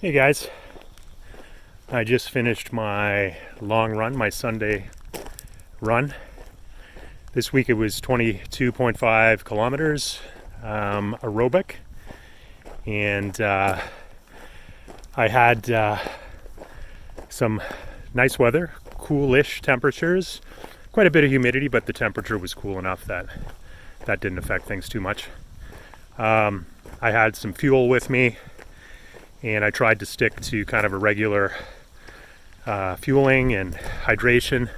Hey guys, I just finished my long run, my Sunday run. This week it was 22.5 kilometers aerobic, and I had some nice weather, coolish temperatures, quite a bit of humidity, but the temperature was cool enough that didn't affect things too much. I had some fuel with me, and I tried to stick to kind of a regular fueling and hydration,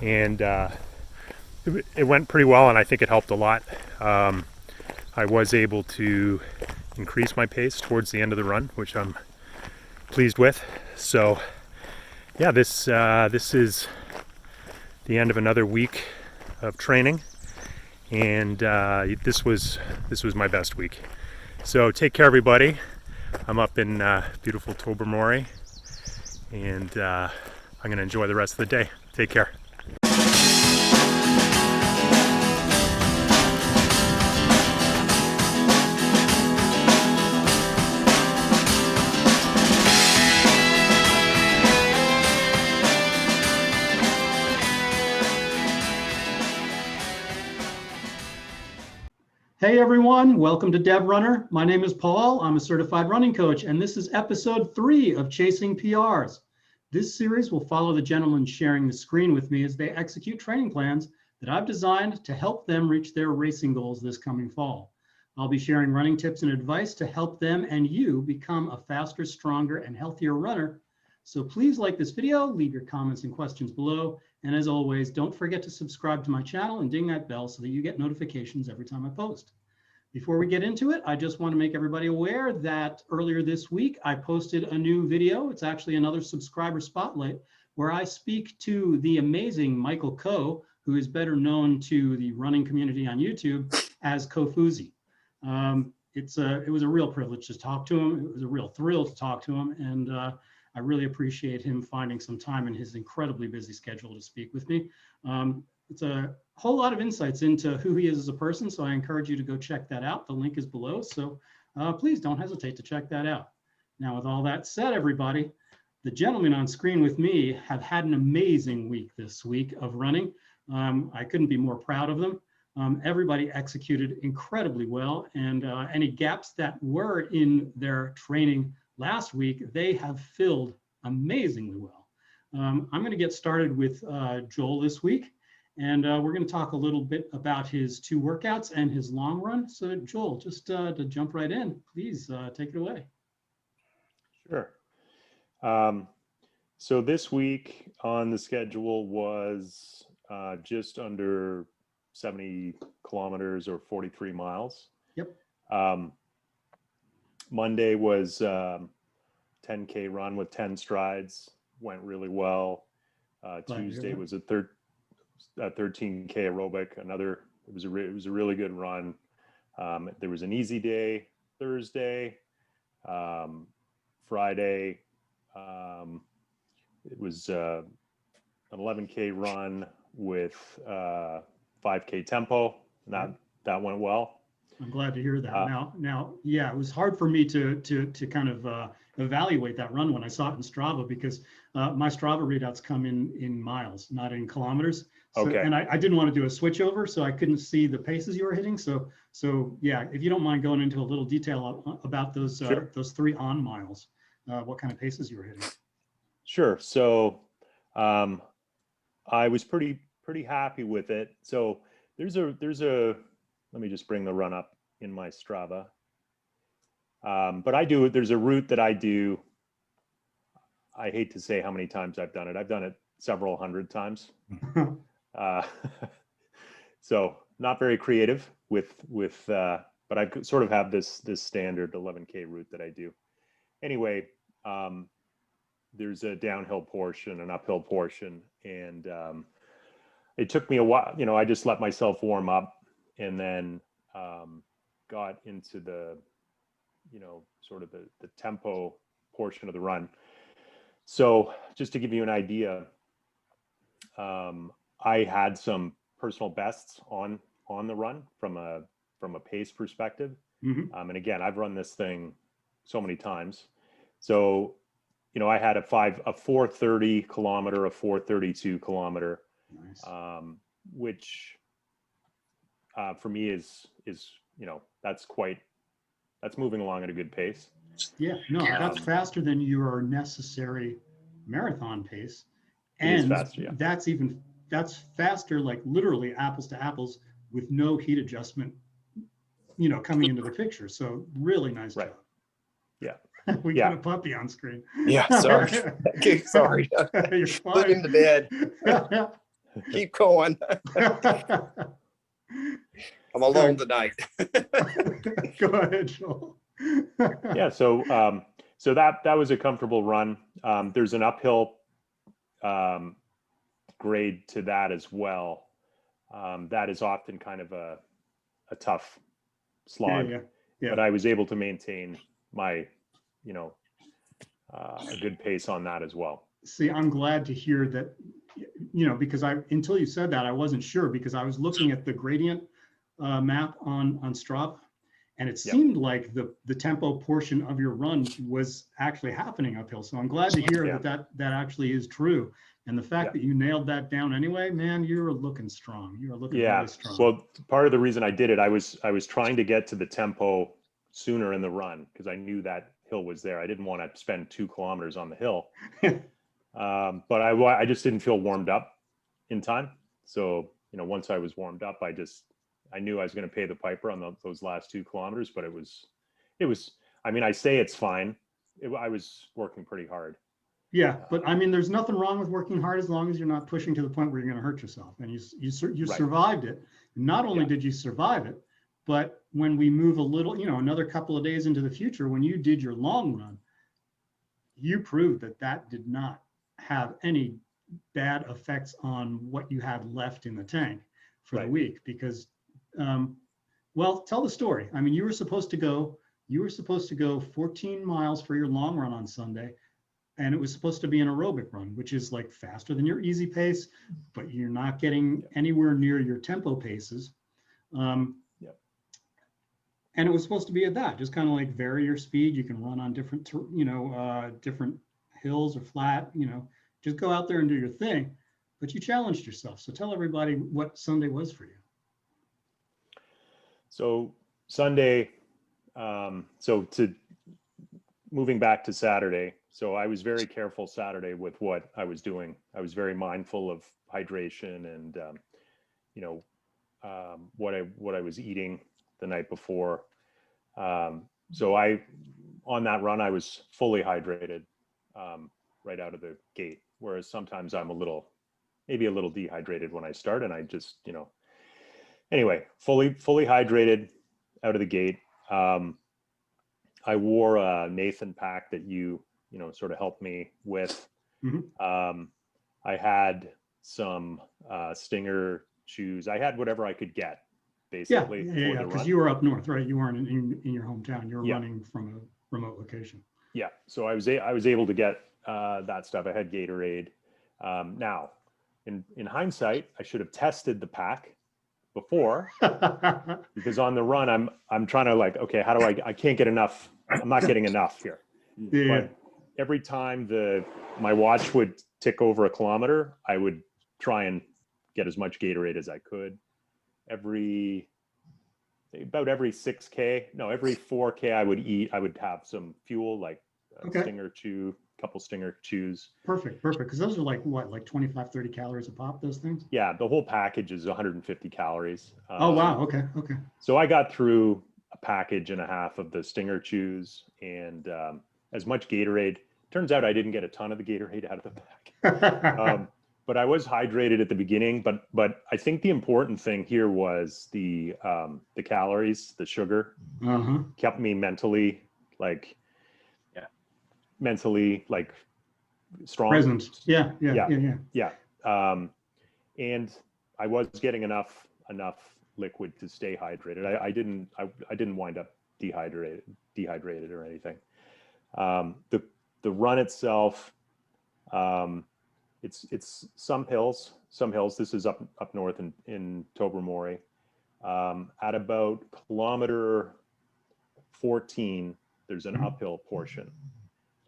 and it went pretty well, and I think it helped a lot. I was able to increase my pace towards the end of the run, which I'm pleased with. So yeah, this is the end of another week of training, and this was my best week. So take care, everybody. I'm up in beautiful Tobermory, and I'm going to enjoy the rest of the day. Take care. Hey everyone, welcome to DevRunner. My name is Paul. I'm a certified running coach, and this is episode 3 of Chasing PRs. This series will follow the gentlemen sharing the screen with me as they execute training plans that I've designed to help them reach their racing goals this coming fall. I'll be sharing running tips and advice to help them and you become a faster, stronger, and healthier runner. So please like this video, leave your comments and questions below. And as always, don't forget to subscribe to my channel and ding that bell so that you get notifications every time I post. Before we get into it, I just want to make everybody aware that earlier this week, I posted a new video. It's actually another subscriber spotlight where I speak to the amazing Michael Coe, who is better known to the running community on YouTube as Kofuzi. It was a real privilege to talk to him. It was a real thrill to talk to him. And I really appreciate him finding some time in his incredibly busy schedule to speak with me. It's a whole lot of insights into who he is as a person, so I encourage you to go check that out. The link is below, so please don't hesitate to check that out. Now, with all that said, everybody, the gentlemen on screen with me have had an amazing week this week of running. I couldn't be more proud of them. Everybody executed incredibly well, and any gaps that were in their training last week, they have filled amazingly well. I'm going to get started with Joel this week, and we're going to talk a little bit about his 2 workouts and his long run. So Joel, just to jump right in, please take it away. Sure. So this week on the schedule was just under 70 kilometers or 43 miles. Yep. Monday was 10K run with 10 strides, went really well. Tuesday was a 13K aerobic. It was a really good run. There was an easy day Thursday. Friday, it was an 11K run with 5K tempo, and that went well. I'm glad to hear that. Now, yeah, it was hard for me to kind of evaluate that run when I saw it in Strava, because my Strava readouts come in miles, not in kilometers. So, okay. And I didn't want to do a switch over, so I couldn't see the paces you were hitting. So yeah, if you don't mind going into a little detail about those Sure. those 3 on miles, what kind of paces you were hitting. Sure. So I was pretty happy with it. So there's a let me just bring the run up in my Strava. But there's a route that I do. I hate to say how many times I've done it. I've done it several hundred times. So not very creative but I sort of have this standard 11K route that I do. Anyway, there's a downhill portion, an uphill portion, and it took me a while. I just let myself warm up, and then got into the sort of the tempo portion of the run. So just to give you an idea, I had some personal bests on the run from a pace perspective. Mm-hmm. And again, I've run this thing so many times. So, I had a 4:30 kilometer, a 4:32 kilometer, Nice. which for me is that's moving along at a good pace. Yeah, no, that's faster than your necessary marathon pace. It is And faster, yeah. that's faster, like literally apples to apples with no heat adjustment, coming into the picture. So really nice Right. job. Yeah. We got a puppy on screen. Yeah, sorry. Okay, sorry. You're Put fine. him to bed. Keep going. I'm alone tonight. Go ahead, Joel. Yeah, so that was a comfortable run. There's an uphill grade to that as well. That is often kind of a tough slog, Yeah. but I was able to maintain my, a good pace on that as well. See, I'm glad to hear that, because until you said that, I wasn't sure, because I was looking at the gradient map on Strava, and it seemed like the tempo portion of your run was actually happening uphill. So I'm glad to hear that actually is true. And the fact that you nailed that down anyway, man, you're looking strong. You're looking really strong. Well, part of the reason I did it, I was trying to get to the tempo sooner in the run because I knew that hill was there. I didn't want to spend 2 kilometers on the hill. But I just didn't feel warmed up in time. So, once I was warmed up, I knew I was going to pay the piper on those last 2 kilometers, but it was, I mean, I say it's fine. I was working pretty hard. Yeah, but I mean, there's nothing wrong with working hard as long as you're not pushing to the point where you're going to hurt yourself. And you survived it. Not only did you survive it, but when we move a little, another couple of days into the future, when you did your long run, you proved that did not have any bad effects on what you had left in the tank for the week. Because, well, tell the story. I mean, you were supposed to go 14 miles for your long run on Sunday. And it was supposed to be an aerobic run, which is like faster than your easy pace, but you're not getting anywhere near your tempo paces. And it was supposed to be at that, just kind of like vary your speed. You can run on different, different hills or flat, just go out there and do your thing. But you challenged yourself. So tell everybody what Sunday was for you. So Sunday, moving back to Saturday. So I was very careful Saturday with what I was doing. I was very mindful of hydration and, what I was eating the night before. So on that run, I was fully hydrated right out of the gate. Whereas sometimes I'm maybe a little dehydrated when I start, and I just, anyway, fully hydrated out of the gate. I wore a Nathan pack that you sort of helped me with. Mm-hmm. I had some Stinger shoes. I had whatever I could get, basically. Yeah. Because you were up north, right? You weren't in your hometown. You were running from a remote location. Yeah. So I was able to get that stuff. I had Gatorade. Now, in hindsight, I should have tested the pack before, because on the run I'm trying to okay, how do I can't get enough. I'm not getting enough here. Yeah. But every time my watch would tick over a kilometer, I would try and get as much Gatorade as I could. Every 6K, no, every 4K I would have some fuel, like Stinger chew, couple Stinger chews. Perfect. Because those are like 25, 30 calories a pop, those things? Yeah, the whole package is 150 calories. Oh, wow. Okay. So I got through a package and a half of the Stinger chews and as much Gatorade. Turns out I didn't get a ton of the Gatorade out of the pack. But I was hydrated at the beginning, but I think the important thing here was the calories, the sugar, kept me mentally strong. Present. Yeah. And I was getting enough liquid to stay hydrated. I didn't wind up dehydrated or anything. The run itself, it's some hills. This is up north in Tobermory. At about kilometer 14, there's an uphill portion,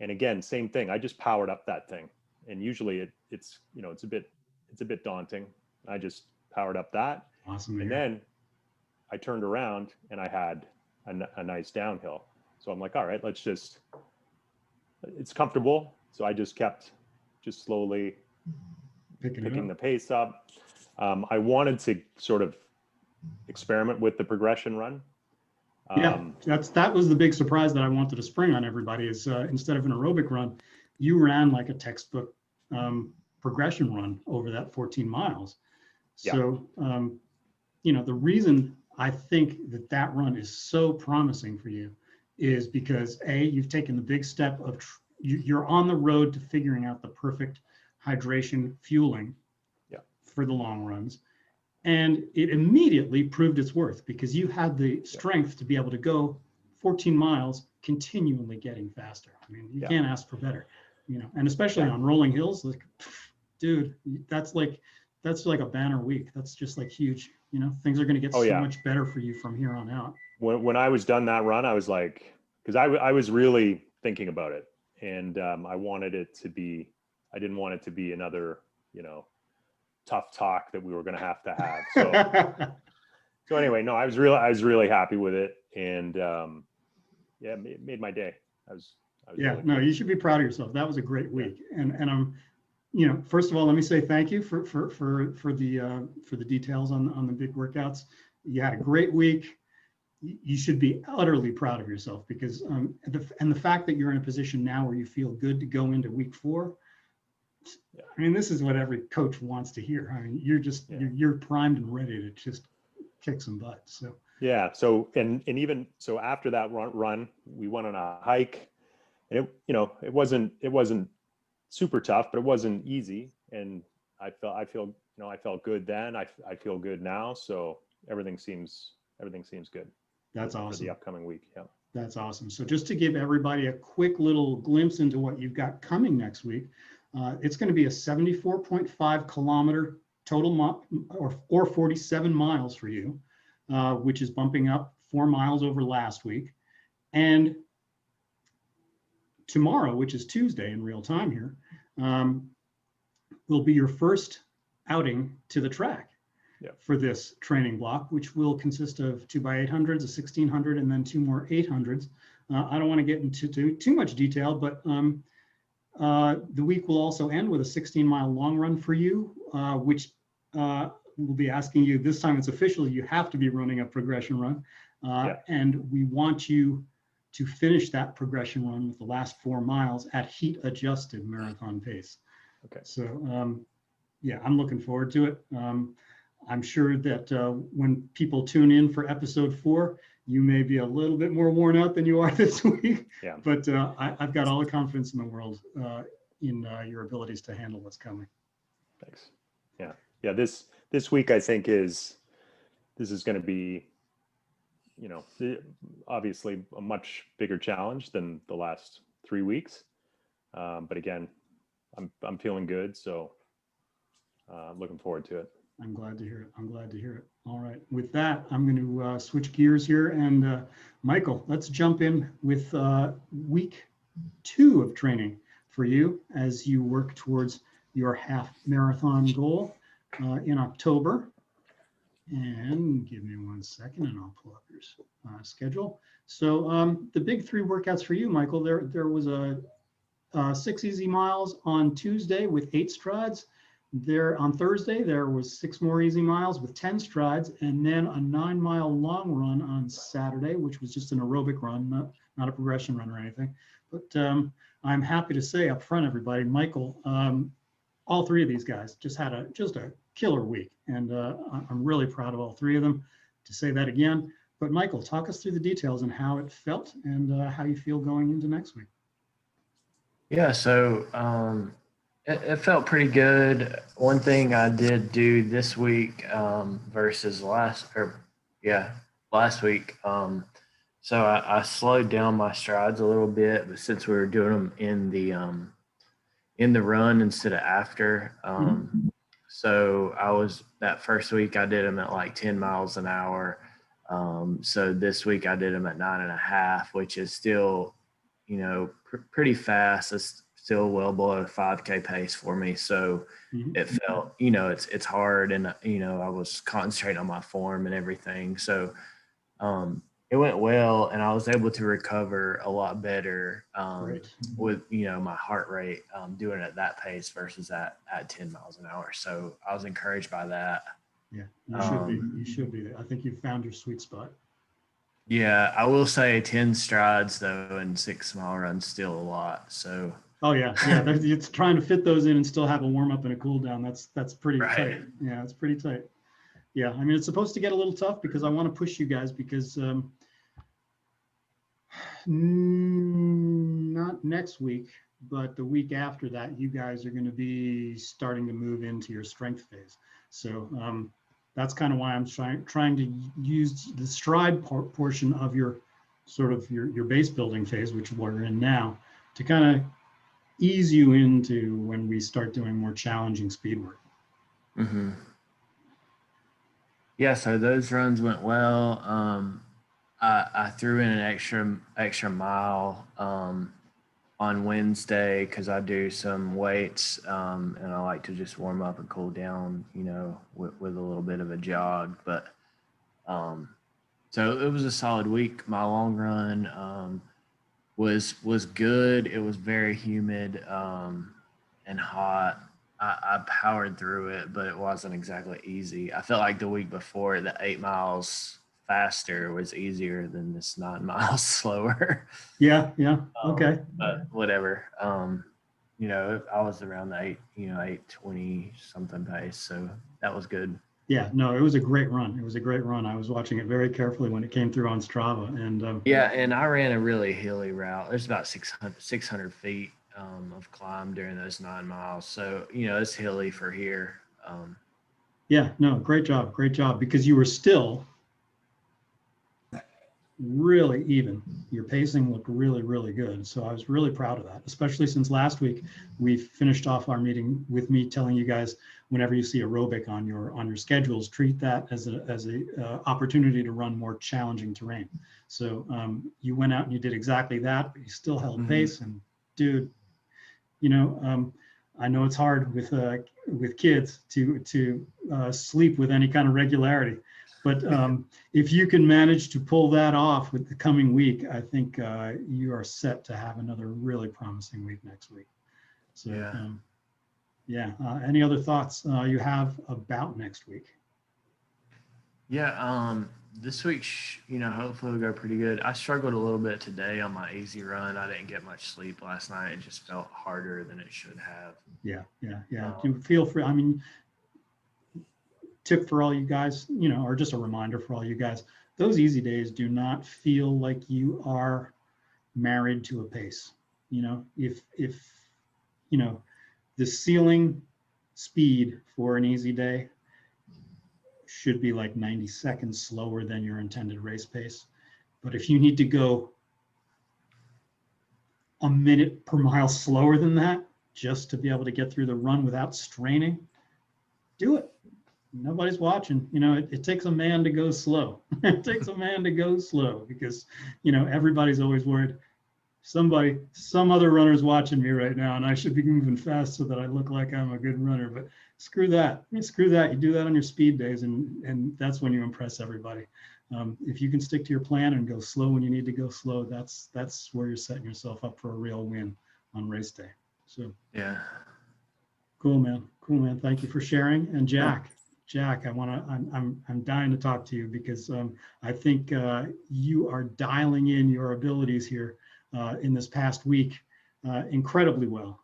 And again, same thing. I just powered up that thing, and usually it's a bit daunting. I just powered up that, Awesome. and then I turned around and I had a nice downhill. So I'm like, all right, it's comfortable. So I just kept slowly picking the pace up. I wanted to sort of experiment with the progression run. That was the big surprise that I wanted to spring on everybody is instead of an aerobic run, you ran like a textbook progression run over that 14 miles. So, the reason I think that run is so promising for you is because you've taken the big step of you're on the road to figuring out the perfect hydration fueling for the long runs. And it immediately proved its worth because you had the strength to be able to go 14 miles continually getting faster. I mean, you can't ask for better, and especially on rolling hills, like, dude, that's like a banner week. That's just like huge, things are going to get so much better for you from here on out. When I was done that run, I was like, because I was really thinking about it, and I didn't want it to be another, tough talk that we were going to have. So anyway, no, I was really happy with it, and it made my day. I was really no, you should be proud of yourself. That was a great week, and I'm, first of all, let me say thank you for the details on the big workouts. You had a great week. You should be utterly proud of yourself because the fact that you're in a position now where you feel good to go into week 4. I mean, this is what every coach wants to hear. I mean, you're primed and ready to just kick some butt. So So and even so, after that run, we went on a hike, and it wasn't super tough, but it wasn't easy. And I felt good then. I feel good now. So everything seems good. That's awesome. For the upcoming week. Yeah. That's awesome. So just to give everybody a quick little glimpse into what you've got coming next week, it's going to be a 74.5 kilometer total or 47 miles for you, which is bumping up 4 miles over last week. And tomorrow, which is Tuesday in real time here, will be your first outing to the track for this training block, which will consist of 2x800s, a 1600, and then 2 more 800s. I don't want to get into too much detail, but the week will also end with a 16-mile long run for you, which we'll be asking you, this time it's official, you have to be running a progression run. And we want you to finish that progression run with the last 4 miles at heat adjusted marathon pace. Okay. So I'm looking forward to it. I'm sure that when people tune in for episode 4, you may be a little bit more worn out than you are this week. Yeah. But I've got all the confidence in the world in your abilities to handle what's coming. Thanks. Yeah. This week I think is going to be, obviously a much bigger challenge than the last 3 weeks. But again, I'm feeling good, so I'm looking forward to it. I'm glad to hear it. All right. With that, I'm going to switch gears here. And Michael, let's jump in with week 2 of training for you as you work towards your half marathon goal in October. And give me 1 second and I'll pull up your schedule. So the big 3 workouts for you, Michael, there was a 6 easy miles on Tuesday with 8 strides. There on Thursday, there was 6 more easy miles with 10 strides, and then a 9-mile long run on Saturday, which was just an aerobic run, not a progression run or anything. But I'm happy to say up front, everybody, Michael, all 3 of these guys just had a killer week, and I'm really proud of all 3 of them. To say that again, but Michael, talk us through the details and how it felt and how you feel going into next week. Yeah, so it felt pretty good. One thing I did do this week versus last week. So I slowed down my strides a little bit, but since we were doing them in the run instead of after, so that first week I did them at like 10 miles an hour. So this week I did them at 9.5, which is still, pretty fast. It's still well below 5K pace for me. So it felt, it's hard, and, I was concentrating on my form and everything. So it went well, and I was able to recover a lot better with, my heart rate doing it at that pace versus at 10 miles an hour. So I was encouraged by that. Yeah, you should be. You should be. I think you found your sweet spot. Yeah, I will say 10 strides though and 6 mile runs still a lot. So Oh yeah, yeah. It's trying to fit those in and still have a warm up and a cool down. That's pretty Right. tight. Yeah, it's pretty tight. Yeah, I mean, it's supposed to get a little tough because I want to push you guys because not next week, but the week after that, you guys are going to be starting to move into your strength phase. So that's kind of why I'm trying to use the stride portion of your sort of your base building phase, which we're in now, to kind of ease you into when we start doing more challenging speed work. Mm-hmm. Yeah, so those runs went well. I threw in an extra mile on Wednesday because I do some weights, and I like to just warm up and cool down, with a little bit of a jog. But so it was a solid week. My long run was good. It was very humid and hot. I powered through it, but it wasn't exactly easy. I felt like the week before, the 8 miles faster was easier than this 9 miles slower. Yeah. Okay. But whatever. I was around the 8:20 something pace, so that was good. Yeah, no, it was a great run. It was a great run. I was watching it very carefully when it came through on Strava. And yeah, and I ran a really hilly route. There's about 600 feet of climb during those 9 miles. So, it's hilly for here. yeah, no, great job, because you were still really even. Your pacing looked really, really good. So I was really proud of that, especially since last week we finished off our meeting with me telling you guys, whenever you see aerobic on your schedules, treat that as a opportunity to run more challenging terrain. So you went out and you did exactly that, but you still held pace. And dude, I know it's hard with kids to sleep with any kind of regularity. But if you can manage to pull that off with the coming week, I think you are set to have another really promising week next week. So, any other thoughts you have about next week? Yeah, this week, hopefully we'll go pretty good. I struggled a little bit today on my easy run. I didn't get much sleep last night. It just felt harder than it should have. Yeah. Do feel free. I mean, tip for all you guys, or just a reminder for all you guys, those easy days do not feel like you are married to a pace. If the ceiling speed for an easy day should be like 90 seconds slower than your intended race pace. But if you need to go a minute per mile slower than that, just to be able to get through the run without straining, do it. Nobody's watching. It takes a man to go slow. It takes a man to go slow because, everybody's always worried. Some other runner's watching me right now and I should be moving fast so that I look like I'm a good runner. But screw that. You do that on your speed days and that's when you impress everybody. If you can stick to your plan and go slow when you need to go slow, that's where you're setting yourself up for a real win on race day. So yeah. Cool, man. Thank you for sharing. And Jack, I'm dying to talk to you because I think you are dialing in your abilities here in this past week incredibly well.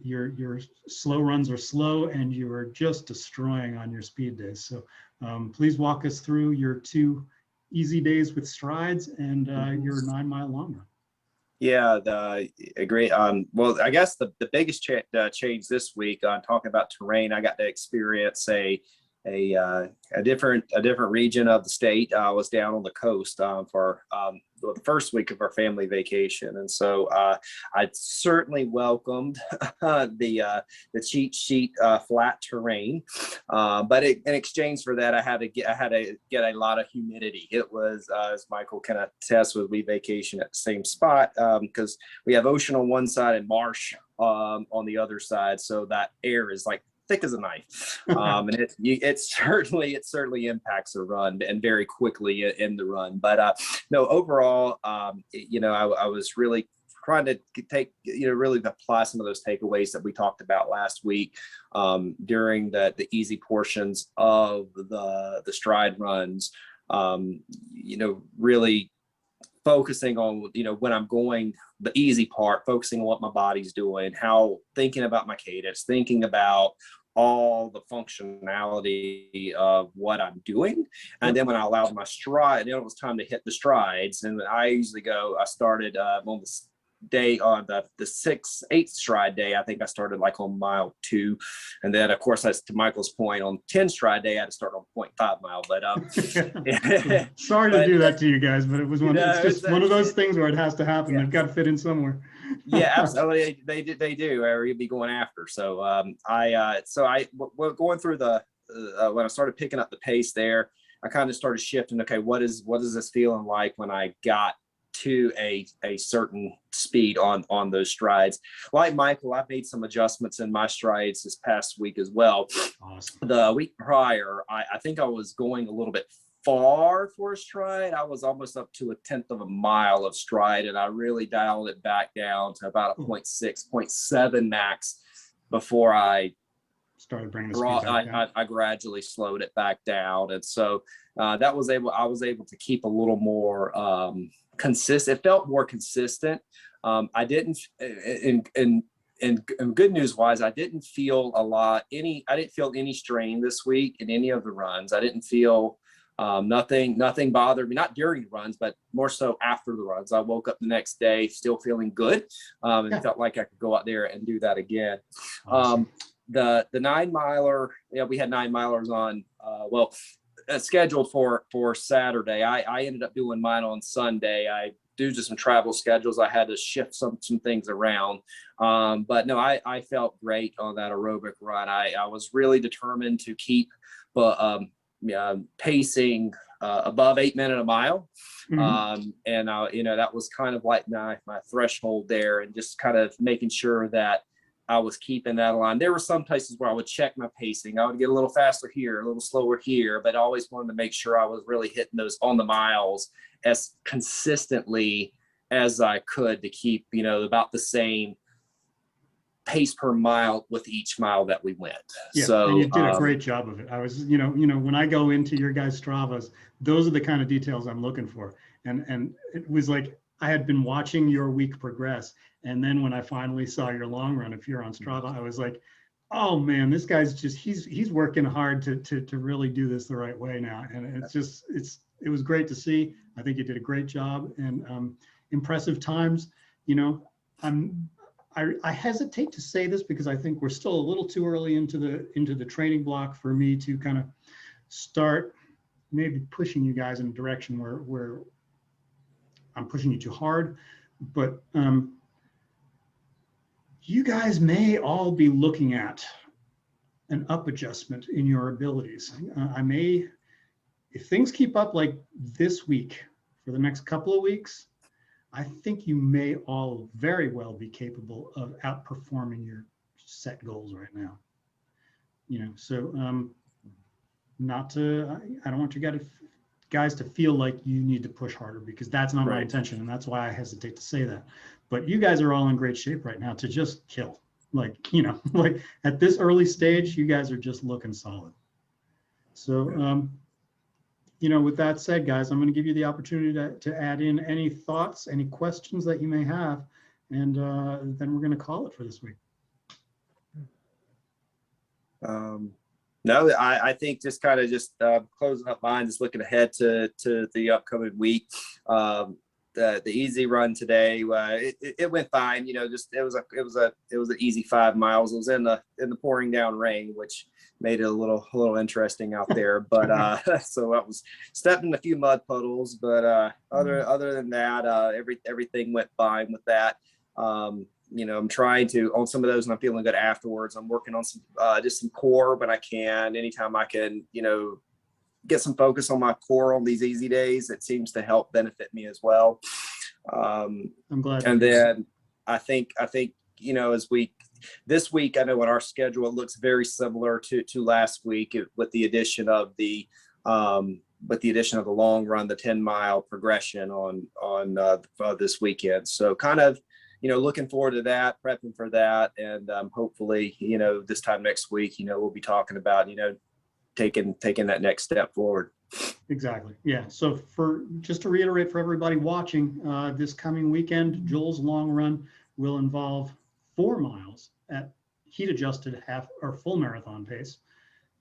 Your slow runs are slow and you are just destroying on your speed days. So please walk us through your 2 easy days with strides and your 9 mile long run. Yeah, agree. Well, I guess the biggest change this week on talking about terrain, I got to experience a a different region of the state. I was down on the coast for the first week of our family vacation, and so I certainly welcomed the cheat sheet flat terrain, but in exchange for that, I had to get a lot of humidity. It was, as Michael can attest, with we vacation at the same spot because we have ocean on one side and marsh on the other side, so that air is like thick as a knife, and it certainly impacts the run, and very quickly in the run. But no, overall, I was really trying to really apply some of those takeaways that we talked about last week during the easy portions of the stride runs. Really focusing on, when I'm going the easy part, focusing on what my body's doing, thinking about my cadence, thinking about all the functionality of what I'm doing. And then when I allowed my stride, it was time to hit the strides. And I started on the day on the 8th stride day. I think I started like on mile 2. And then of course, that's to Michael's point, on 10 stride day, I had to start on 0.5 mile, but sorry to do that to you guys, but it's just one of those things where it has to happen. They've got to fit in somewhere. Yeah, absolutely. They do, or you'd be going after. So going through when I started picking up the pace there, I kind of started shifting. Okay, what is this feeling like when I got to a certain speed on those strides? Like Michael, I've made some adjustments in my strides this past week as well. Awesome. The week prior, I think I was going a little bit far for a stride. I was almost up to 1/10 of a mile of stride, and I really dialed it back down to about a 0.6, 0.7 max before I started bringing the speed back down. I gradually slowed it back down, and so I was able to keep a little more consistent. It felt more consistent. I didn't, and good news wise, I didn't feel any strain this week in any of the runs. I didn't feel nothing bothered me, not during the runs, but more so after the runs. I woke up the next day still feeling good, and felt like I could go out there and do that again. Awesome. The 9 miler, we had 9 milers on, scheduled for Saturday. I ended up doing mine on Sunday. Due to some travel schedules, I had to shift some things around. But no, I felt great on that aerobic run. I was really determined to keep pacing above 8 minutes a mile. Mm-hmm. And that was kind of like my threshold there, and just kind of making sure that I was keeping that aligned. There were some places where I would check my pacing. I would get a little faster here, a little slower here, but I always wanted to make sure I was really hitting those on the miles as consistently as I could to keep, about the same pace per mile with each mile that we went. Yeah, so and you did a great job of it. I was, when I go into your guys' Stravas, those are the kind of details I'm looking for. And it was like I had been watching your week progress, and then when I finally saw your long run, if you're on Strava, I was like, oh man, this guy's just he's working hard to really do this the right way now. And it was great to see. I think you did a great job, and impressive times. I hesitate to say this because I think we're still a little too early into the training block for me to kind of start maybe pushing you guys in a direction where I'm pushing you too hard, but you guys may all be looking at an up adjustment in your abilities. If things keep up like this week for the next couple of weeks, I think you may all very well be capable of outperforming your set goals right now. So I don't want you guys to feel like you need to push harder, because that's not my intention, and that's why I hesitate to say that. But you guys are all in great shape right now to just kill. Like at this early stage, you guys are just looking solid. So, with that said, guys, I'm going to give you the opportunity to add in any thoughts, any questions that you may have, and then we're going to call it for this week. No, I think just kind of closing up mine, just looking ahead to the upcoming week. the easy run today. It went fine. Just it was an easy 5 miles. It was in the pouring down rain, which made it a little interesting out there. But so I was stepping in a few mud puddles. But other than that, everything went fine with that. I'm trying to on some of those, and I'm feeling good afterwards. I'm working on some just some core when I can. Anytime I can, get some focus on my core on these easy days, it seems to help benefit me as well. I'm glad. And then I think this week, I know on our schedule it looks very similar to last week with the addition of the long run, the 10-mile progression on this weekend. So kind of looking forward to that, prepping for that, and hopefully this time next week we'll be talking about taking that next step forward. Exactly. Yeah. So just to reiterate for everybody watching, this coming weekend, Joel's long run will involve 4 miles at heat adjusted half or full marathon pace.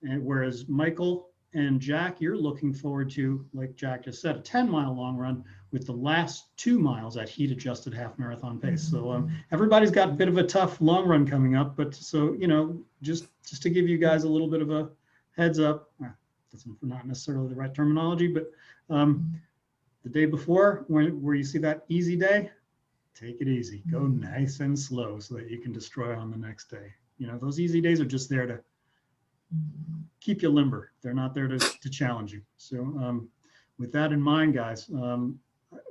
And whereas Michael and Jack, you're looking forward to, like Jack just said, a 10-mile long run with the last 2 miles at heat adjusted half marathon pace. So everybody's got a bit of a tough long run coming up, but so, just to give you guys a little bit of a heads up, that's not necessarily the right terminology, but the day before where you see that easy day, take it easy, go nice and slow so that you can destroy on the next day. Those easy days are just there to keep you limber. They're not there to challenge you. So with that in mind, guys,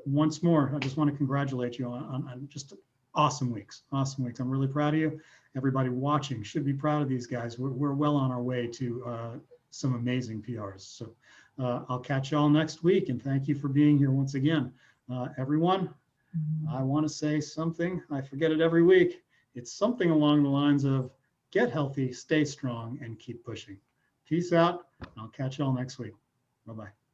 once more, I just want to congratulate you on just awesome weeks. I'm really proud of you. Everybody watching should be proud of these guys. We're well on our way to some amazing PRs. So I'll catch you all next week, and thank you for being here once again. Everyone, I want to say something. I forget it every week. It's something along the lines of get healthy, stay strong, and keep pushing. Peace out. And I'll catch you all next week. Bye-bye.